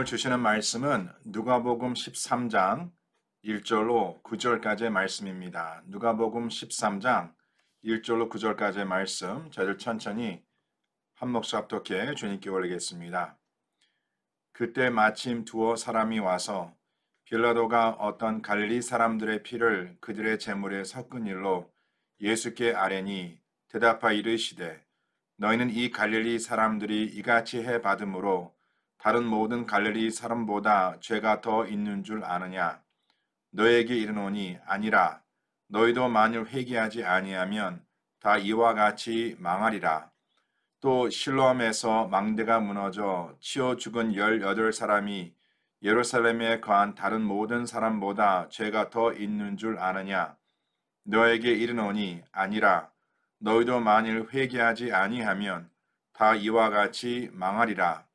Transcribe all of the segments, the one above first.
오늘 주시는 말씀은 누가복음 13장 1절로 9절까지의 말씀입니다. 누가복음 13장 1절로 9절까지의 말씀, 저희들 천천히 한 목소 합독해 주님께 올리겠습니다. 그때 마침 두어 사람이 와서 빌라도가 어떤 갈릴리 사람들의 피를 그들의 제물에 섞은 일로 예수께 아뢰니 대답하여 이르시되 너희는 이 갈릴리 사람들이 이같이 해 받음으로 다른 모든 갈릴리 사람보다 죄가 더 있는 줄 아느냐? 너에게 이르노니 아니라. 너희도 만일 회개하지 아니하면 다 이와 같이 망하리라. 또 실로암에서 망대가 무너져 치어 죽은 18사람이 예루살렘에 거한 다른 모든 사람보다 죄가 더 있는 줄 아느냐? 너에게 이르노니 아니라. 너희도 만일 회개하지 아니하면 다 이와 같이 망하리라.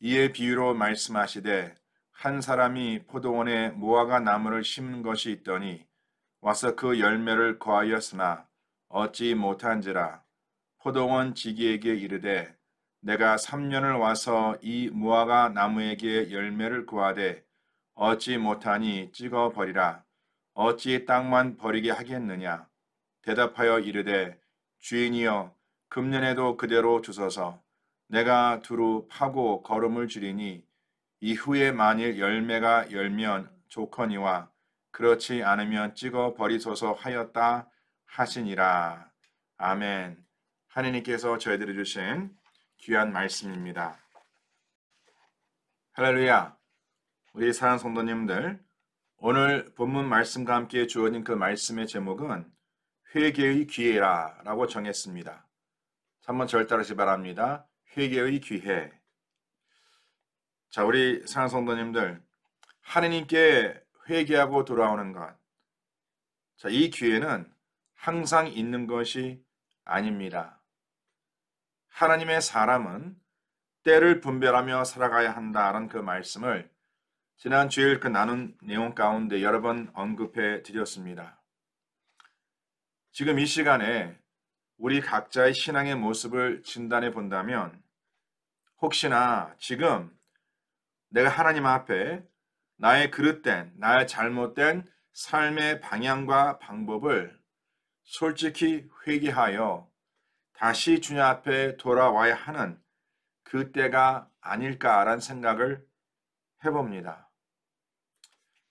이에 비유로 말씀하시되 한 사람이 포도원에 무화과 나무를 심은 것이 있더니 와서 그 열매를 거하였으나 얻지 못한지라. 포도원 지기에게 이르되 내가 3년을 와서 이 무화과 나무에게 열매를 구하되 얻지 못하니 찍어 버리라. 어찌 땅만 버리게 하겠느냐? 대답하여 이르되 주인이여 금년에도 그대로 주소서. 내가 두루 파고 거름을 주리니 이후에 만일 열매가 열면 좋거니와 그렇지 않으면 찍어 버리소서 하였다 하시니라. 아멘. 하느님께서 저희들이 주신 귀한 말씀입니다. 할렐루야. 우리 사랑하는 성도님들, 오늘 본문 말씀과 함께 주어진 그 말씀의 제목은 회개의 기회라 라고 정했습니다. 한번 저를 따르시 바랍니다. 회개의 기회. 자, 우리 사랑하는 성도님들, 하느님께 회개하고 돌아오는 것. 자, 이 기회는 항상 있는 것이 아닙니다. 하나님의 사람은 때를 분별하며 살아가야 한다는 그 말씀을 지난 주일 그 나눈 내용 가운데 여러 번 언급해 드렸습니다. 지금 이 시간에 우리 각자의 신앙의 모습을 진단해 본다면 혹시나 지금 내가 하나님 앞에 나의 그릇된, 나의 잘못된 삶의 방향과 방법을 솔직히 회개하여 다시 주님 앞에 돌아와야 하는 그때가 아닐까라는 생각을 해봅니다.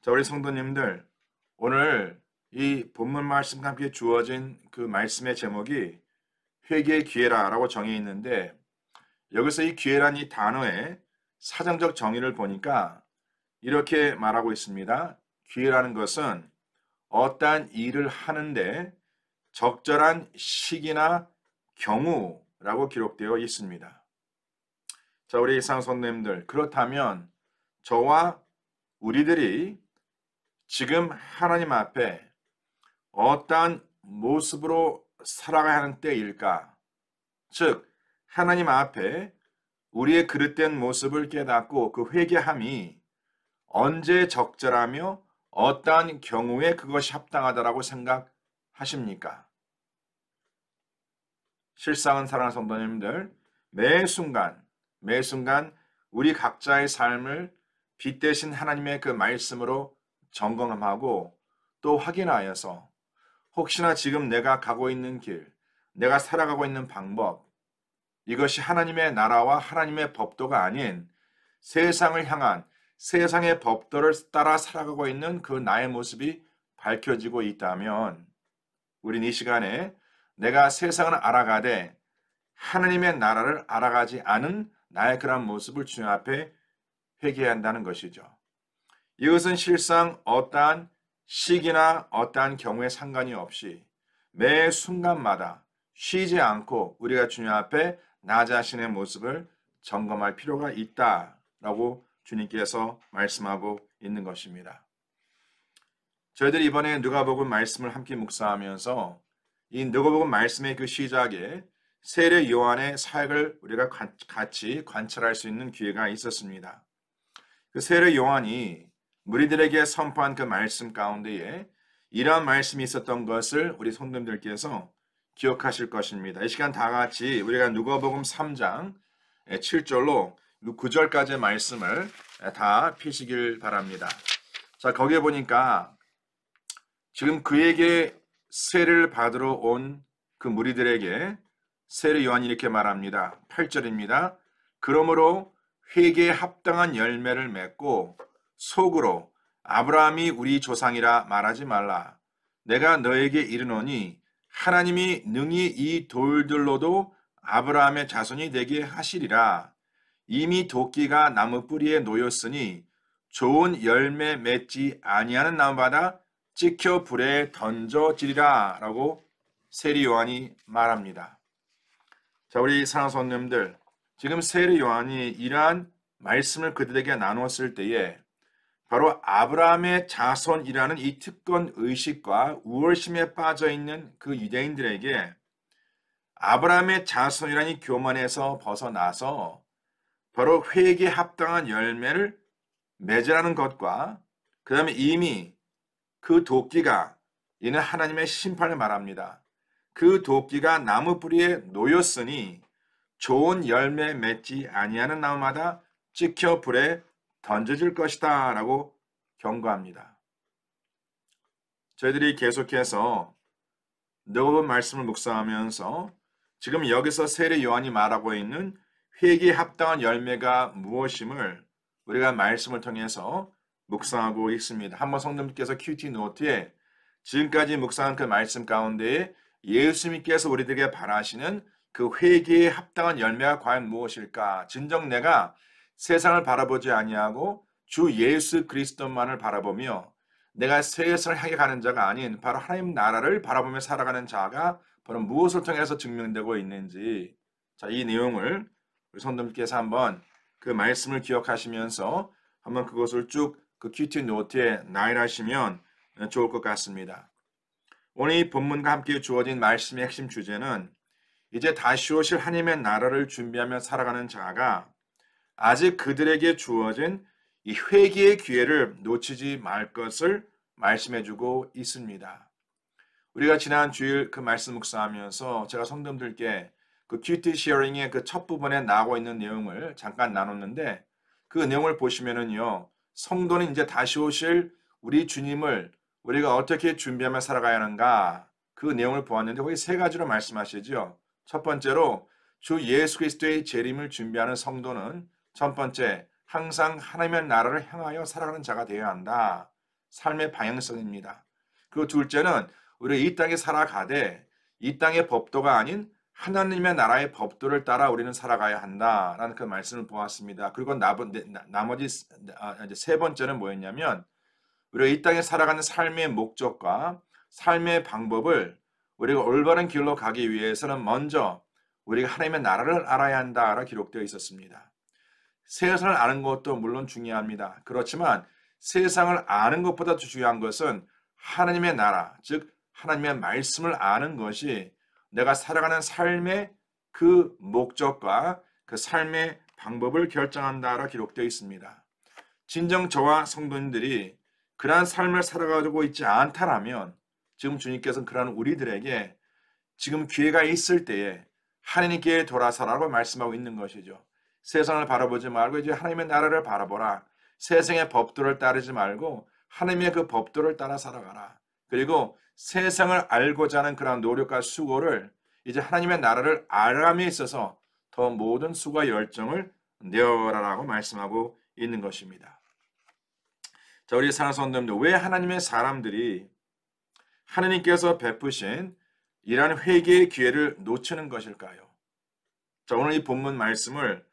자, 우리 성도님들, 오늘 이 본문 말씀과 함께 주어진 그 말씀의 제목이 회개의 기회라고 정해 있는데 여기서 이 기회란 이 단어의 사전적 정의를 보니까 이렇게 말하고 있습니다. 기회라는 것은 어떠한 일을 하는데 적절한 시기나 경우라고 기록되어 있습니다. 자, 우리 이상 선생님들, 그렇다면 저와 우리들이 지금 하나님 앞에 어떠한 모습으로 살아가야 하는 때일까? 즉, 하나님 앞에 우리의 그릇된 모습을 깨닫고 그 회개함이 언제 적절하며 어떠한 경우에 그것이 합당하다라고 생각하십니까? 실상은 사랑하는 성도님들, 매 순간 우리 각자의 삶을 빛대신 하나님의 그 말씀으로 점검하고 또 확인하여서 혹시나 지금 내가 가고 있는 길, 내가 살아가고 있는 방법, 이것이 하나님의 나라와 하나님의 법도가 아닌 세상을 향한 세상의 법도를 따라 살아가고 있는 그 나의 모습이 밝혀지고 있다면 우린 이 시간에 내가 세상을 알아가되 하나님의 나라를 알아가지 않은 나의 그런 모습을 주님 앞에 회개해야 한다는 것이죠. 이것은 실상 어떠한 시기나 어떠한 경우에 상관이 없이 매 순간마다 쉬지 않고 우리가 주님 앞에 나 자신의 모습을 점검할 필요가 있다라고 주님께서 말씀하고 있는 것입니다. 저희들이 이번에 누가복음 말씀을 함께 묵상하면서 이 누가복음 말씀의 그 시작에 세례 요한의 사역을 우리가 같이 관찰할 수 있는 기회가 있었습니다. 그 세례 요한이 무리들에게 선포한 그 말씀 가운데에 이러한 말씀이 있었던 것을 우리 성도님들께서 기억하실 것입니다. 이 시간 다 같이 우리가 누가복음 3장 7절로 9절까지의 말씀을 다 피시길 바랍니다. 자, 거기에 보니까 지금 그에게 세례를 받으러 온 그 무리들에게 세례 요한이 이렇게 말합니다. 8절입니다. 그러므로 회개에 합당한 열매를 맺고 속으로 아브라함이 우리 조상이라 말하지 말라. 내가 너에게 이르노니 하나님이 능히 이 돌들로도 아브라함의 자손이 되게 하시리라. 이미 도끼가 나무 뿌리에 놓였으니 좋은 열매 맺지 아니하는 나무마다 찍혀 불에 던져지리라 라고 세례 요한이 말합니다. 자, 우리 사랑하는 성도님들, 지금 세례 요한이 이러한 말씀을 그들에게 나누었을 때에 바로 아브라함의 자손이라는 이 특권 의식과 우월심에 빠져 있는 그 유대인들에게 아브라함의 자손이라는 이 교만에서 벗어나서 바로 회개에 합당한 열매를 맺으라는 것과 그 다음에 이미 그 도끼가 이는 하나님의 심판을 말합니다. 그 도끼가 나무 뿌리에 놓였으니 좋은 열매 맺지 아니하는 나무마다 찍혀 불에 던져질 것이다 라고 경고합니다. 저희들이 계속해서 누가복음 말씀을 묵상하면서 지금 여기서 세례 요한이 말하고 있는 회개에 합당한 열매가 무엇임을 우리가 말씀을 통해서 묵상하고 있습니다. 한번 성도님께서 큐티 노트에 지금까지 묵상한 그 말씀 가운데에 예수님께서 우리들에게 바라시는 그 회개에 합당한 열매가 과연 무엇일까? 진정 내가 세상을 바라보지 아니하고 주 예수 그리스도만을 바라보며 내가 세상을 향해 가는 자가 아닌 바로 하나님 나라를 바라보며 살아가는 자가 바로 무엇을 통해서 증명되고 있는지, 자, 이 내용을 우리 성도님께서 한번 그 말씀을 기억하시면서 한번 그것을 쭉 그 큐티 노트에 나열하시면 좋을 것 같습니다. 오늘 이 본문과 함께 주어진 말씀의 핵심 주제는 이제 다시 오실 하나님의 나라를 준비하며 살아가는 자가 아직 그들에게 주어진 이 회개의 기회를 놓치지 말 것을 말씀해주고 있습니다. 우리가 지난 주일 그 말씀 묵상하면서 제가 성도님들께 그 큐티 시어링의 그 첫 부분에 나오고 있는 내용을 잠깐 나눴는데 그 내용을 보시면은요, 성도는 이제 다시 오실 우리 주님을 우리가 어떻게 준비하며 살아가야 하는가 그 내용을 보았는데 거기 세 가지로 말씀하시죠. 첫 번째로 주 예수 그리스도의 재림을 준비하는 성도는 첫 번째, 항상 하나님의 나라를 향하여 살아가는 자가 되어야 한다. 삶의 방향성입니다. 그리고 둘째는 우리가 이 땅에 살아가되 이 땅의 법도가 아닌 하나님의 나라의 법도를 따라 우리는 살아가야 한다라는 그 말씀을 보았습니다. 그리고 나머지 세 번째는 뭐였냐면 우리가 이 땅에 살아가는 삶의 목적과 삶의 방법을 우리가 올바른 길로 가기 위해서는 먼저 우리가 하나님의 나라를 알아야 한다라고 기록되어 있었습니다. 세상을 아는 것도 물론 중요합니다. 그렇지만 세상을 아는 것보다 더 중요한 것은 하나님의 나라, 즉 하나님의 말씀을 아는 것이 내가 살아가는 삶의 그 목적과 그 삶의 방법을 결정한다라고 기록되어 있습니다. 진정 저와 성도님들이 그러한 삶을 살아가고 있지 않다라면 지금 주님께서는 그러한 우리들에게 지금 기회가 있을 때에 하나님께 돌아서라고 말씀하고 있는 것이죠. 세상을 바라보지 말고 이제 하나님의 나라를 바라보라. 세상의 법도를 따르지 말고 하나님의 그 법도를 따라 살아가라. 그리고 세상을 알고자 하는 그런 노력과 수고를 이제 하나님의 나라를 알아감에 있어서 더 모든 수고와 열정을 내어라라고 말씀하고 있는 것입니다. 자, 우리 사랑하는 성도님들, 왜 하나님의 사람들이 하나님께서 베푸신 이러한 회개의 기회를 놓치는 것일까요? 자, 오늘 이 본문 말씀을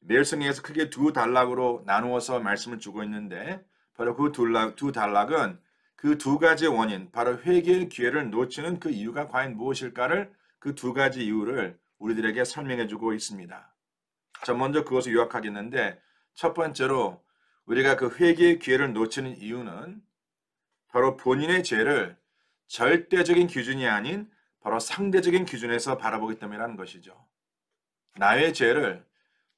매일 성경에서 크게 두 단락으로 나누어서 말씀을 주고 있는데 바로 그 두 단락은 그 두 가지 원인, 바로 회개의 기회를 놓치는 그 이유가 과연 무엇일까를 그 두 가지 이유를 우리들에게 설명해 주고 있습니다. 자, 먼저 그것을 요약하겠는데 첫 번째로 우리가 그 회개의 기회를 놓치는 이유는 바로 본인의 죄를 절대적인 기준이 아닌 바로 상대적인 기준에서 바라보기 때문이라는 것이죠. 나의 죄를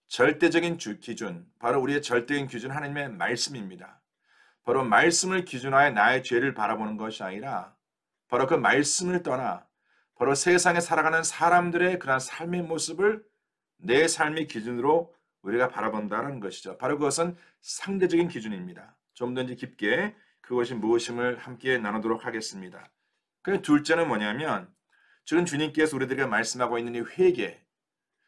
절대적인 기준, 바로 우리의 절대적인 기준 하나님의 말씀입니다. 바로 말씀을 기준하여 나의 죄를 바라보는 것이 아니라 바로 그 말씀을 떠나 바로 세상에 살아가는 사람들의 그런 삶의 모습을 내 삶의 기준으로 우리가 바라본다는 것이죠. 바로 그것은 상대적인 기준입니다. 좀 더 깊게 그것이 무엇임을 함께 나누도록 하겠습니다. 그 둘째는 뭐냐면 지금 주님께서 우리들에게 말씀하고 있는 이 회개,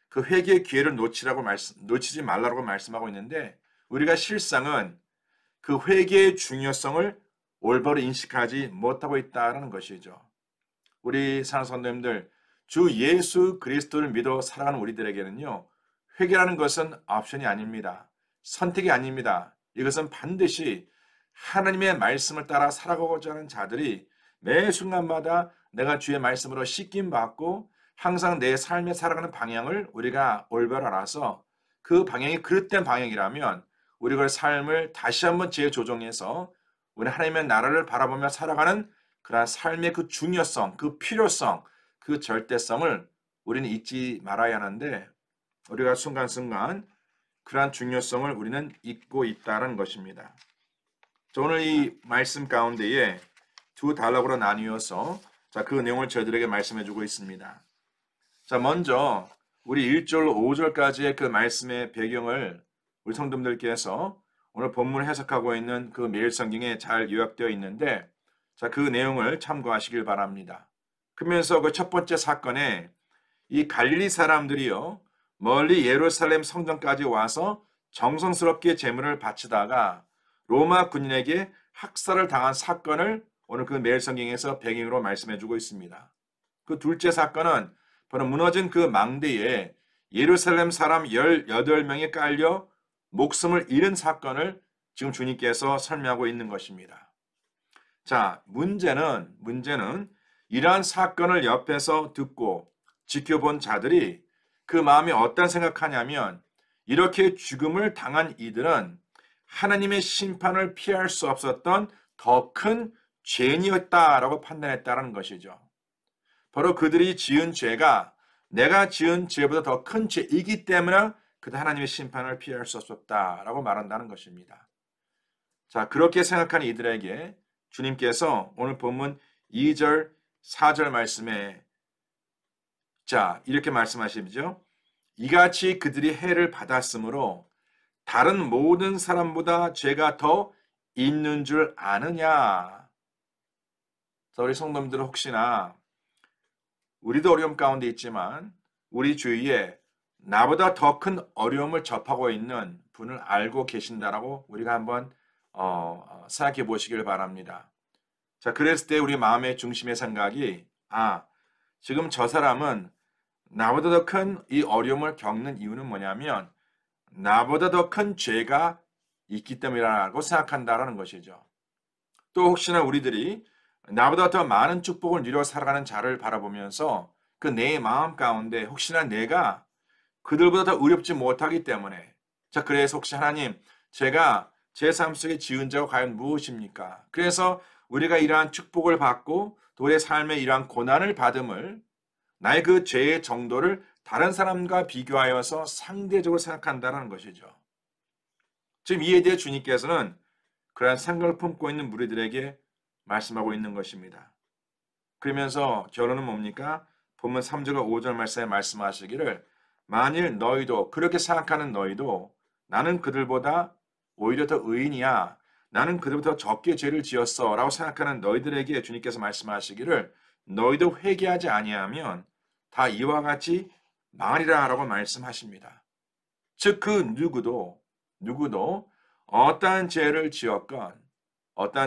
그 회개의 기회를 놓치지 말라고 말씀하고 있는데 우리가 실상은 그 회개의 중요성을 올바로 인식하지 못하고 있다는 것이죠. 우리 사랑하는 성도님들, 주 예수 그리스도를 믿어 살아가는 우리들에게는요, 회개라는 것은 옵션이 아닙니다. 선택이 아닙니다. 이것은 반드시 하나님의 말씀을 따라 살아가고자 하는 자들이 매 순간마다 내가 주의 말씀으로 씻김받고 항상 내 삶에 살아가는 방향을 우리가 올바로 알아서 그 방향이 그릇된 방향이라면 우리가 삶을 다시 한번 재조정해서 우리 하나님의 나라를 바라보며 살아가는 그러한 삶의 그 중요성, 그 필요성, 그 절대성을 우리는 잊지 말아야 하는데 우리가 순간순간 그러한 중요성을 우리는 잊고 있다는 것입니다. 자, 오늘 이 말씀 가운데에 두 단락으로 나뉘어서 그 내용을 저희들에게 말씀해 주고 있습니다. 자, 먼저 우리 1절 5절까지의 그 말씀의 배경을 우리 성도님들께서 오늘 본문을 해석하고 있는 그 매일 성경에 잘 요약되어 있는데 그 내용을 참고하시길 바랍니다. 그러면서 그 첫 번째 사건에 이 갈릴리 사람들이요 멀리 예루살렘 성전까지 와서 정성스럽게 제물을 바치다가 로마 군인에게 학살을 당한 사건을 오늘 그 매일 성경에서 배경으로 말씀해 주고 있습니다. 그 둘째 사건은 바로 무너진 그 망대에 예루살렘 사람 18명이 깔려 목숨을 잃은 사건을 지금 주님께서 설명하고 있는 것입니다. 자, 문제는 이러한 사건을 옆에서 듣고 지켜본 자들이 그 마음이 어떤 생각하냐면 이렇게 죽음을 당한 이들은 하나님의 심판을 피할 수 없었던 더 큰 죄인이었다라고 판단했다는 것이죠. 바로 그들이 지은 죄가 내가 지은 죄보다 더 큰 죄이기 때문에 그들 하나님의 심판을 피할 수 없었다라고 말한다는 것입니다. 자, 그렇게 생각하는 이들에게 주님께서 오늘 본문 2절, 4절 말씀에 이렇게 말씀하시죠. 이같이 그들이 해를 받았으므로 다른 모든 사람보다 죄가 더 있는 줄 아느냐. 자, 우리 성도님들은 혹시나 우리도 어려움 가운데 있지만 우리 주위에 나보다 더 큰 어려움을 접하고 있는 분을 알고 계신다라고 우리가 한번 생각해 보시길 바랍니다. 자, 그랬을 때 우리 마음의 중심의 생각이 지금 저 사람은 나보다 더 큰 이 어려움을 겪는 이유는 뭐냐면 나보다 더 큰 죄가 있기 때문이라고 생각한다라는 것이죠. 또 혹시나 우리들이 나보다 더 많은 축복을 누려 살아가는 자를 바라보면서 그 내 마음 가운데 혹시나 내가 그들보다 더 의롭지 못하기 때문에 자 그래서 혹시 하나님 제가 제 삶 속에 지은 죄가 과연 무엇입니까? 그래서 우리가 이러한 축복을 받고 또 우리의 삶에 이러한 고난을 받음을 나의 그 죄의 정도를 다른 사람과 비교하여서 상대적으로 생각한다는 것이죠. 지금 이에 대해 주님께서는 그러한 생각을 품고 있는 무리들에게 말씀하고 있는 것입니다. 그러면서 결론은 뭡니까? 본문 3절과 5절 말씀에 말씀하시기를 만일 너희도 그렇게 생각하는 너희도 나는 그들보다 오히려 더 의인이야. 나는 그들보다 더 적게 죄를 지었어. 라고 생각하는 너희들에게 주님께서 말씀하시기를 너희도 회개하지 아니하면 다 이와 같이 망하리라 라고 말씀하십니다. 즉 그 누구도 어떠한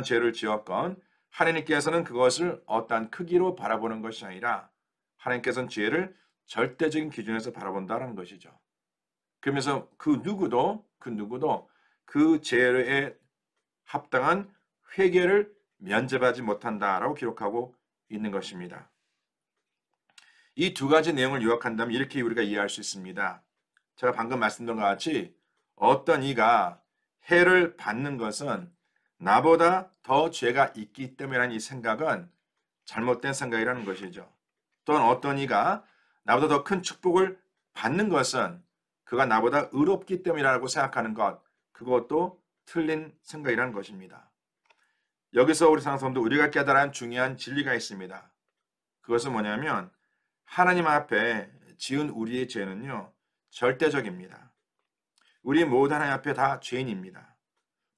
죄를 지었건 하나님께서는 그것을 어떠한 크기로 바라보는 것이 아니라 하나님께서는 죄를 절대적인 기준에서 바라본다는 것이죠. 그러면서 그 누구도 그 죄에 합당한 회개를 면제받지 못한다라고 기록하고 있는 것입니다. 이 두 가지 내용을 요약한다면 이렇게 우리가 이해할 수 있습니다. 제가 방금 말씀드린 것 같이 어떤 이가 해를 받는 것은 나보다 더 죄가 있기 때문이라는 이 생각은 잘못된 생각이라는 것이죠. 또한 어떤 이가 나보다 더 큰 축복을 받는 것은 그가 나보다 의롭기 때문이라고 생각하는 것, 그것도 틀린 생각이라는 것입니다. 여기서 우리 상성도 우리가 깨달아야 하는 중요한 진리가 있습니다. 그것은 뭐냐면 하나님 앞에 지은 우리의 죄는요 절대적입니다. 우리 모두 하나님 앞에 다 죄인입니다.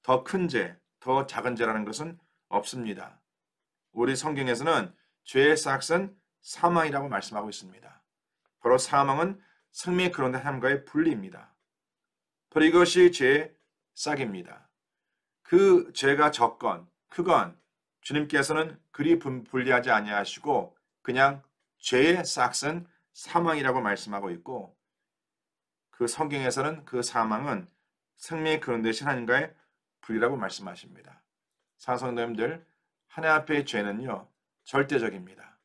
더 큰 죄, 더 작은 죄라는 것은 없습니다. 우리 성경에서는 죄의 싹은 사망이라고 말씀하고 있습니다. 바로 사망은 생명의 그런데 삶과의 분리입니다. 바로 이것이 죄의 싹입니다. 그 죄가 적건 크건 주님께서는 그리 분리하지 아니하시고 그냥 죄의 싹은 사망이라고 말씀하고 있고 그 성경에서는 그 사망은 생명의 그런 대신 하나님과의 분리라고 말씀하십니다. 사성도님들 하나님 앞의 죄는요 절대적입니다.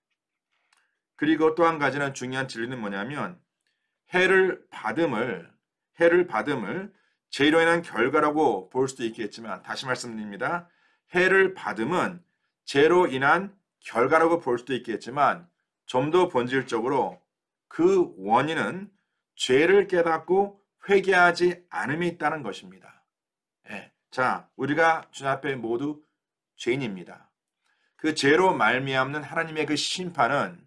그리고 또 한 가지는 중요한 진리는 뭐냐면 해를 받음을 죄로 인한 결과라고 볼 수도 있겠지만 다시 말씀드립니다. 해를 받음은 죄로 인한 결과라고 볼 수도 있겠지만 좀 더 본질적으로 그 원인은 죄를 깨닫고 회개하지 않음이 있다는 것입니다. 예. 자, 우리가 주님 앞에 모두 죄인입니다. 그 죄로 말미암는 하나님의 그 심판은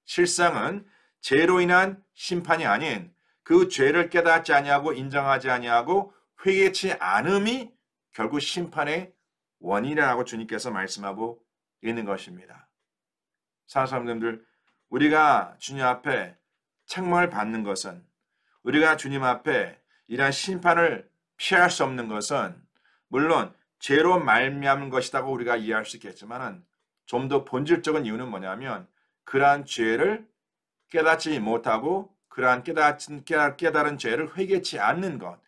실상은 죄로 인한 심판이 아닌 그 죄를 깨닫지 아니하고 인정하지 아니하고 회개치 않음이 결국 심판의 원인이라고 주님께서 말씀하고 있는 것입니다. 사랑하는 사람들, 우리가 주님 앞에 책망을 받는 것은 우리가 주님 앞에 이러한 심판을 피할 수 없는 것은 물론 죄로 말미암은 것이라고 우리가 이해할 수 있겠지만 좀 더 본질적인 이유는 뭐냐면 그러한 죄를 깨닫지 못하고 그러한 깨달은 죄를 회개치 않는 것.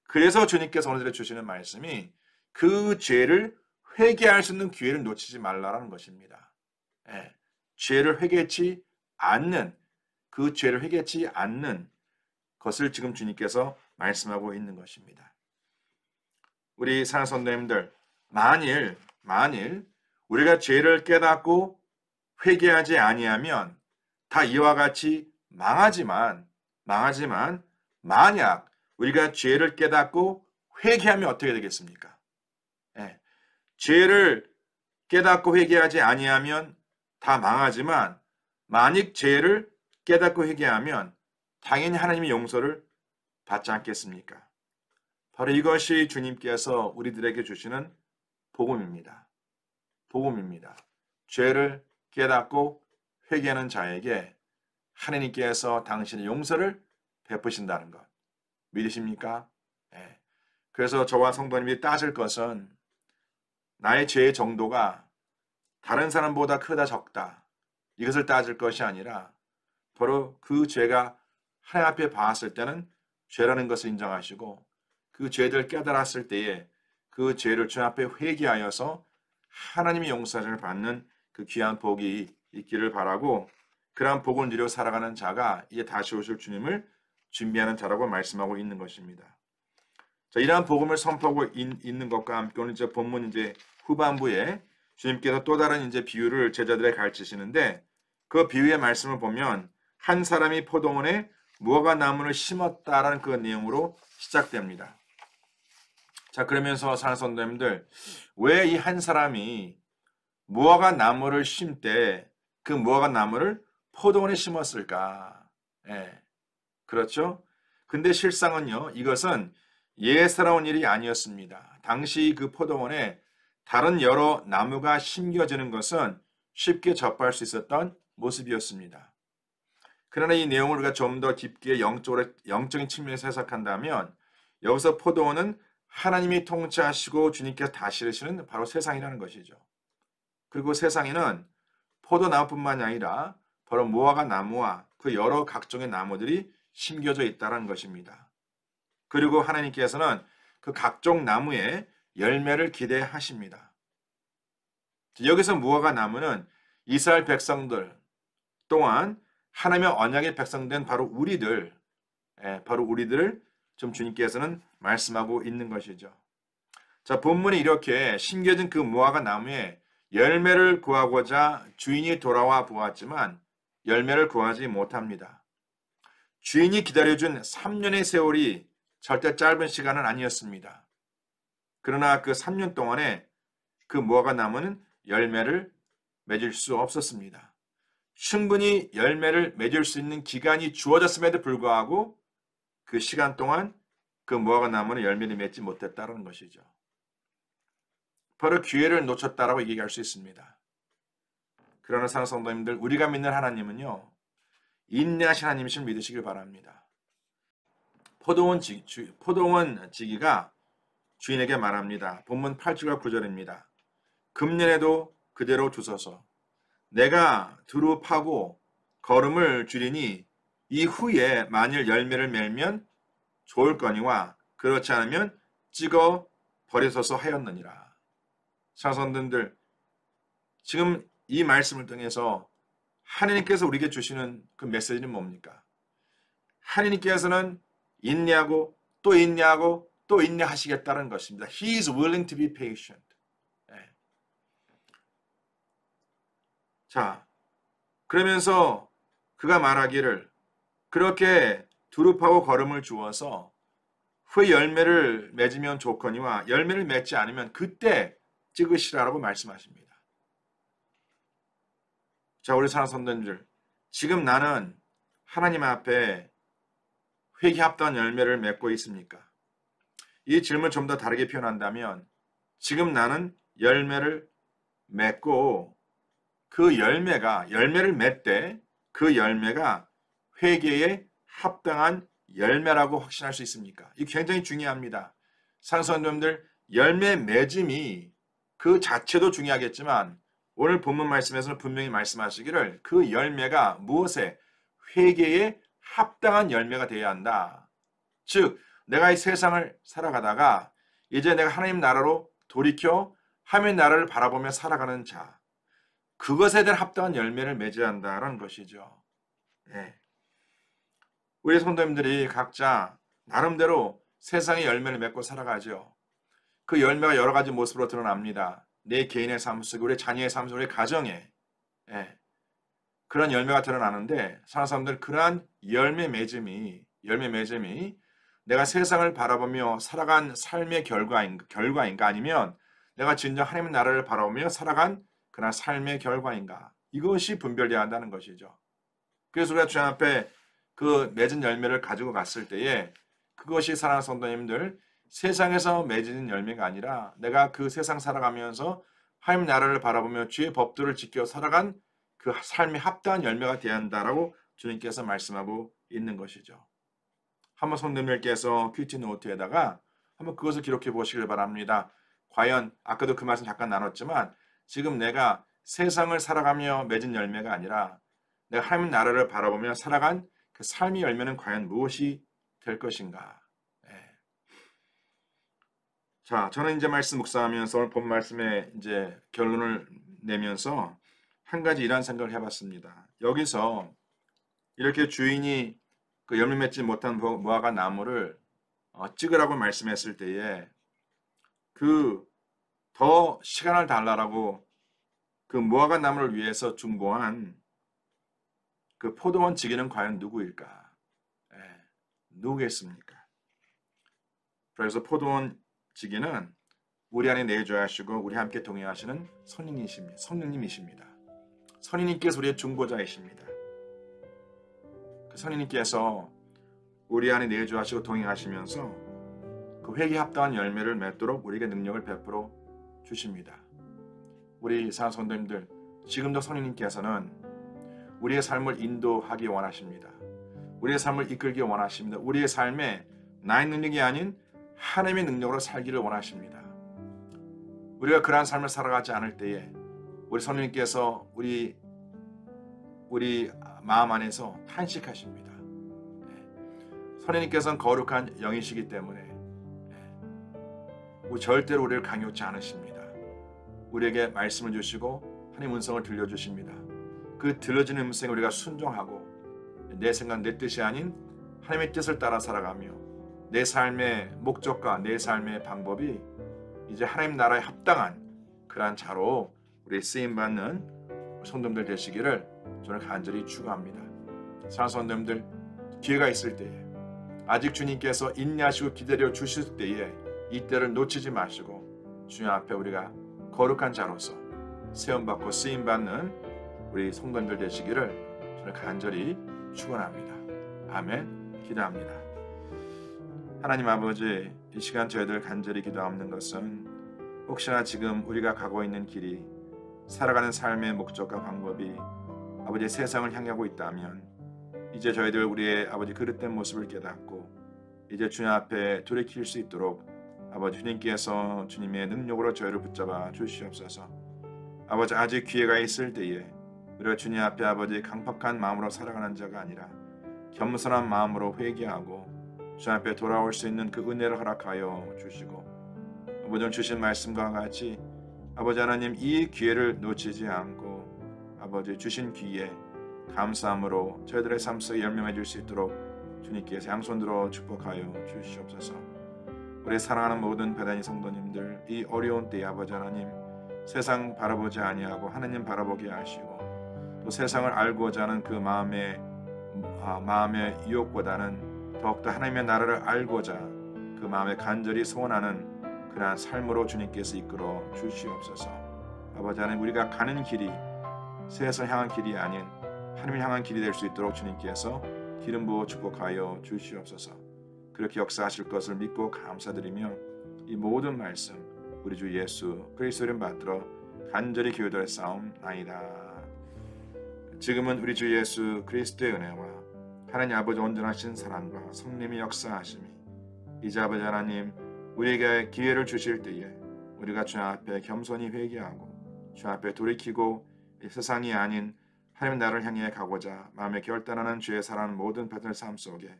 그래서 주님께서 오늘 주시는 말씀이 그 죄를 회개할 수 있는 기회를 놓치지 말라라는 것입니다. 예, 죄를 회개치 않는 그 죄를 회개치 않는 것을 지금 주님께서 말씀하고 있는 것입니다. 우리 사랑하는 성도님들 만일 우리가 죄를 깨닫고 회개하지 아니하면 다 이와 같이 망하지만 만약 우리가 죄를 깨닫고 회개하면 어떻게 되겠습니까? 예, 죄를 깨닫고 회개하지 아니하면 다 망하지만 만약 죄를 깨닫고 회개하면 당연히 하나님의 용서를 받지 않겠습니까? 바로 이것이 주님께서 우리들에게 주시는 복음입니다. 죄를 깨닫고 회개하는 자에게 하나님께서 당신의 용서를 베푸신다는 것. 믿으십니까? 예. 그래서 저와 성도님이 따질 것은 나의 죄의 정도가 다른 사람보다 크다 적다. 이것을 따질 것이 아니라 바로 그 죄가 하나님 앞에 봤을 때는 죄라는 것을 인정하시고 그 죄를 깨달았을 때에 그 죄를 주님 앞에 회개하여서 하나님의 용서를 받는 그 귀한 복이 있기를 바라고, 그러한 복을 누려 살아가는 자가 이제 다시 오실 주님을 준비하는 자라고 말씀하고 있는 것입니다. 자, 이러한 복음을 선포하고 있는 것과 함께 오늘 이제 본문 이제 후반부에 주님께서 또 다른 이제 비유를 제자들에게 가르치시는데, 그 비유의 말씀을 보면 한 사람이 포도원에 무화과 나무를 심었다라는 그 내용으로 시작됩니다. 자, 그러면서 사랑하는 성도님들, 왜 이 한 사람이 무화과 나무를 심때 그 무화과 나무를 포도원에 심었을까? 예, 그렇죠? 근데 실상은요, 이것은 예사로운 일이 아니었습니다. 당시 그 포도원에 다른 여러 나무가 심겨지는 것은 쉽게 접할 수 있었던 모습이었습니다. 그러나 이 내용을 우리가 좀 더 깊게 영적인 측면에서 해석한다면, 여기서 포도원은 하나님이 통치하시고 주님께서 다스리시는 바로 세상이라는 것이죠. 그리고 세상에는 포도나무뿐만이 아니라 바로 무화과 나무와 그 여러 각종의 나무들이 심겨져 있다는 것입니다. 그리고 하나님께서는 그 각종 나무의 열매를 기대하십니다. 여기서 무화과 나무는 이스라엘 백성들 또한 하나님의 언약의 백성된 바로 우리들을 좀 주님께서는 말씀하고 있는 것이죠. 자, 본문에 이렇게 심겨진 그 무화과 나무에 열매를 구하고자 주인이 돌아와 보았지만 열매를 구하지 못합니다. 주인이 기다려준 3년의 세월이 절대 짧은 시간은 아니었습니다. 그러나 그 3년 동안에 그 무화과 나무는 열매를 맺을 수 없었습니다. 충분히 열매를 맺을 수 있는 기간이 주어졌음에도 불구하고 그 시간 동안 그 무화과 나무는 열매를 맺지 못했다는 것이죠. 바로 기회를 놓쳤다라고 얘기할 수 있습니다. 그러나 사랑하는 성도님들, 우리가 믿는 하나님은요, 인내하신 하나님이신 믿으시길 바랍니다. 포도원 지기가 주인에게 말합니다. 본문 8절과 9절입니다. 금년에도 그대로 두소서. 내가 두루 파고 거름을 줄이니 이후에 만일 열매를 맺으면 좋을 거니와 그렇지 않으면 찍어 버리소서 하였느니라. 사성들들, 지금 이 말씀을 통해서 하나님께서 우리에게 주시는 그 메시지는 뭡니까? 하나님께서는 인내하고 또 인내하고 또 인내하시겠다는 것입니다. He is willing to be patient. 네. 자, 그러면서 그가 말하기를 그렇게 두릅하고 거름을 주어서 후에 열매를 맺으면 좋거니와 열매를 맺지 않으면 그때 찍으시라고 말씀하십니다. 자, 우리 사랑하는 성도님들, 지금 나는 하나님 앞에 회개 합당한 열매를 맺고 있습니까? 이 질문을 좀 더 다르게 표현한다면, 지금 나는 열매를 맺고 그 열매를 맺되 그 열매가 회개에 합당한 열매라고 확신할 수 있습니까? 이게 굉장히 중요합니다. 사랑하는 열매 맺음이 그 자체도 중요하겠지만 오늘 본문 말씀에서는 분명히 말씀하시기를 그 열매가 무엇에? 회개에 합당한 열매가 되어야 한다. 즉 내가 이 세상을 살아가다가 이제 내가 하나님 나라로 돌이켜 하나님의 나라를 바라보며 살아가는 자, 그것에 대한 합당한 열매를 맺어야 한다는 것이죠. 네. 우리 성도님들이 각자 나름대로 세상의 열매를 맺고 살아가죠. 그 열매가 여러 가지 모습으로 드러납니다. 내 개인의 삶 속에, 우리 자녀의 삶 속에, 우리 가정에 그런 열매가 드러나는데, 사랑하는 사람들, 그러한 열매 맺음이 내가 세상을 바라보며 살아간 삶의 결과인가 아니면 내가 진정 하나님의 나라를 바라보며 살아간 그런 삶의 결과인가, 이것이 분별되어야 한다는 것이죠. 그래서 우리가 주님 앞에 그 맺은 열매를 가지고 갔을 때에 그것이 사랑하는 성도님들, 세상에서 맺은 열매가 아니라 내가 그 세상 살아가면서 하나님 나라를 바라보며 주의 법도를 지켜 살아간 그 삶의 합당한 열매가 되어야 한다라고 주님께서 말씀하고 있는 것이죠. 한번 성도님들께서 큐티 노트에다가 한번 그것을 기록해 보시길 바랍니다. 과연 아까도 그 말씀 잠깐 나눴지만 지금 내가 세상을 살아가며 맺은 열매가 아니라 내가 하나님 나라를 바라보며 살아간 그 삶의 열매는 과연 무엇이 될 것인가? 자, 저는 이제 말씀 묵상하면서 오늘 본 말씀의 이제 결론을 내면서 한 가지 이런 생각을 해봤습니다. 여기서 이렇게 주인이 그 열매 맺지 못한 무화과 나무를 찍으라고 말씀했을 때에 그 더 시간을 달라라고 그 무화과 나무를 위해서 중보한 그 포도원 지기는 과연 누구일까? 예, 누구겠습니까? 그래서 포도원 지기는 우리 안에 내주하시고 우리 함께 동행하시는 성령님이십니다. 성령님께서 우리의 중보자이십니다. 그 성령님께서 우리 안에 내주하시고 동행하시면서 그 회개에 합당한 열매를 맺도록 우리에게 능력을 베풀어 주십니다. 우리 사랑하는 성도님들, 지금도 성령님께서는 우리의 삶을 인도하기 원하십니다. 우리의 삶을 이끌기 원하십니다. 우리의 삶에 나의 능력이 아닌 하나님의 능력으로 살기를 원하십니다. 우리가 그러한 삶을 살아가지 않을 때에 우리 성령님께서 우리 마음 안에서 탄식하십니다. 성령님께서는 거룩한 영이시기 때문에 절대로 우리를 강요치 않으십니다. 우리에게 말씀을 주시고 하나님의 음성을 들려주십니다. 그 들려지는 음성에 우리가 순종하고 내 생각, 내 뜻이 아닌 하나님의 뜻을 따라 살아가며 내 삶의 목적과 내 삶의 방법이 이제 하나님 나라에 합당한 그러한 자로 우리 쓰임받는 성도님들 되시기를 저는 간절히 축원합니다. 사랑하는 성도님들, 기회가 있을 때에 아직 주님께서 인내하시고 기다려 주실 때에 이때를 놓치지 마시고 주님 앞에 우리가 거룩한 자로서 세움받고 쓰임받는 우리 성도님들 되시기를 저는 간절히 축원합니다. 아멘. 기도합니다. 하나님 아버지, 이 시간 저희들 간절히 기도하는 것은 혹시나 지금 우리가 가고 있는 길이 살아가는 삶의 목적과 방법이 아버지 세상을 향하고 있다면 이제 저희들 우리의 아버지 그릇된 모습을 깨닫고 이제 주님 앞에 돌이킬 수 있도록 아버지 주님께서 주님의 능력으로 저희를 붙잡아 주시옵소서. 아버지 아직 기회가 있을 때에 우리가 주님 앞에 아버지 강팍한 마음으로 살아가는 자가 아니라 겸손한 마음으로 회개하고 주님 앞에 돌아올 수 있는 그 은혜를 허락하여 주시고 아버지 주신 말씀과 같이 아버지 하나님 이 기회를 놓치지 않고 아버지 주신 기회에 감사함으로 저희들의 삶 속에 열매 맺을 수 있도록 주님께서 양손 들어 축복하여 주시옵소서. 우리 사랑하는 모든 배단위 성도님들 이 어려운 때에 아버지 하나님 세상 바라보지 아니하고 하나님 바라보게 하시고 또 세상을 알고자 하는 그 마음의 유혹보다는 더욱더 하나님의 나라를 알고자 그 마음에 간절히 소원하는 그러한 삶으로 주님께서 이끌어 주시옵소서. 아버지 하나님 우리가 가는 길이 세상을 향한 길이 아닌 하나님을 향한 길이 될 수 있도록 주님께서 기름 부어 축복하여 주시옵소서. 그렇게 역사하실 것을 믿고 감사드리며 이 모든 말씀 우리 주 예수 그리스도를 받들어 간절히 기도하옵나이다. 지금은 우리 주 예수 그리스도의 은혜와 하나님 아버지 온전하신 사랑과 성령의 역사하심이 이제 아버지 하나님 우리에게 기회를 주실 때에 우리가 주 앞에 겸손히 회개하고 주 앞에 돌이키고 이 세상이 아닌 하나님 나라를 향해 가고자 마음에 결단하는 주의 사랑하는 모든 배들 삶 속에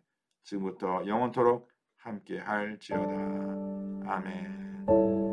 지금부터 영원토록 함께 할지어다. 아멘.